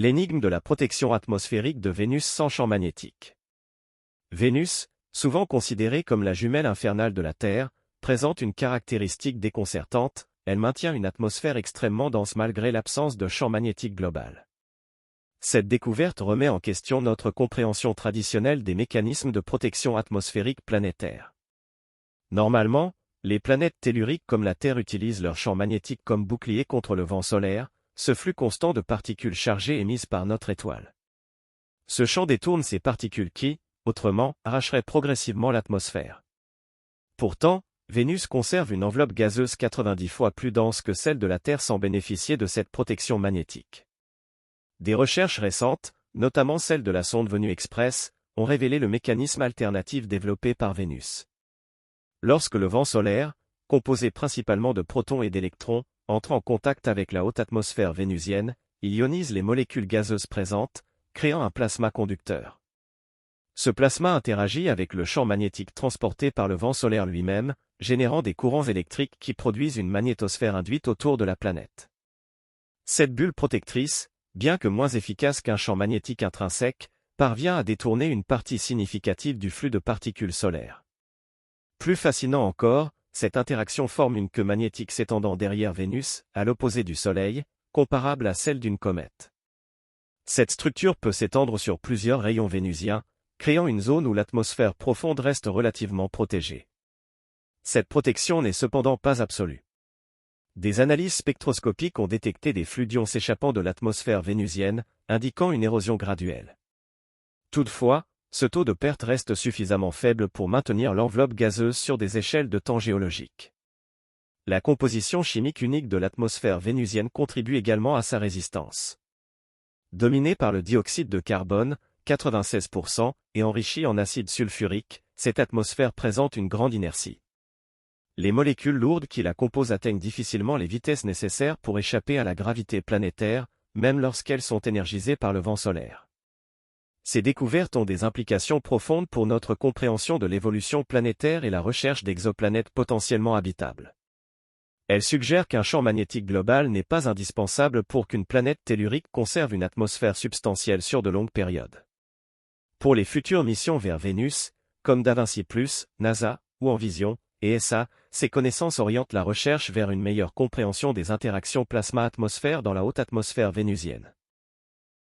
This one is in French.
L'énigme de la protection atmosphérique de Vénus sans champ magnétique. Vénus, souvent considérée comme la jumelle infernale de la Terre, présente une caractéristique déconcertante, elle maintient une atmosphère extrêmement dense malgré l'absence de champ magnétique global. Cette découverte remet en question notre compréhension traditionnelle des mécanismes de protection atmosphérique planétaire. Normalement, les planètes telluriques comme la Terre utilisent leur champ magnétique comme bouclier contre le vent solaire, ce flux constant de particules chargées émises par notre étoile. Ce champ détourne ces particules qui, autrement, arracheraient progressivement l'atmosphère. Pourtant, Vénus conserve une enveloppe gazeuse 90 fois plus dense que celle de la Terre sans bénéficier de cette protection magnétique. Des recherches récentes, notamment celle de la sonde Venus Express, ont révélé le mécanisme alternatif développé par Vénus. Lorsque le vent solaire, composé principalement de protons et d'électrons, entre en contact avec la haute atmosphère vénusienne, il ionise les molécules gazeuses présentes, créant un plasma conducteur. Ce plasma interagit avec le champ magnétique transporté par le vent solaire lui-même, générant des courants électriques qui produisent une magnétosphère induite autour de la planète. Cette bulle protectrice, bien que moins efficace qu'un champ magnétique intrinsèque, parvient à détourner une partie significative du flux de particules solaires. Plus fascinant encore, cette interaction forme une queue magnétique s'étendant derrière Vénus, à l'opposé du Soleil, comparable à celle d'une comète. Cette structure peut s'étendre sur plusieurs rayons vénusiens, créant une zone où l'atmosphère profonde reste relativement protégée. Cette protection n'est cependant pas absolue. Des analyses spectroscopiques ont détecté des flux d'ions s'échappant de l'atmosphère vénusienne, indiquant une érosion graduelle. Toutefois, ce taux de perte reste suffisamment faible pour maintenir l'enveloppe gazeuse sur des échelles de temps géologiques. La composition chimique unique de l'atmosphère vénusienne contribue également à sa résistance. Dominée par le dioxyde de carbone, 96%, et enrichie en acide sulfurique, cette atmosphère présente une grande inertie. Les molécules lourdes qui la composent atteignent difficilement les vitesses nécessaires pour échapper à la gravité planétaire, même lorsqu'elles sont énergisées par le vent solaire. Ces découvertes ont des implications profondes pour notre compréhension de l'évolution planétaire et la recherche d'exoplanètes potentiellement habitables. Elles suggèrent qu'un champ magnétique global n'est pas indispensable pour qu'une planète tellurique conserve une atmosphère substantielle sur de longues périodes. Pour les futures missions vers Vénus, comme DaVinci+, NASA, ou Envision, et ESA, ces connaissances orientent la recherche vers une meilleure compréhension des interactions plasma-atmosphère dans la haute atmosphère vénusienne.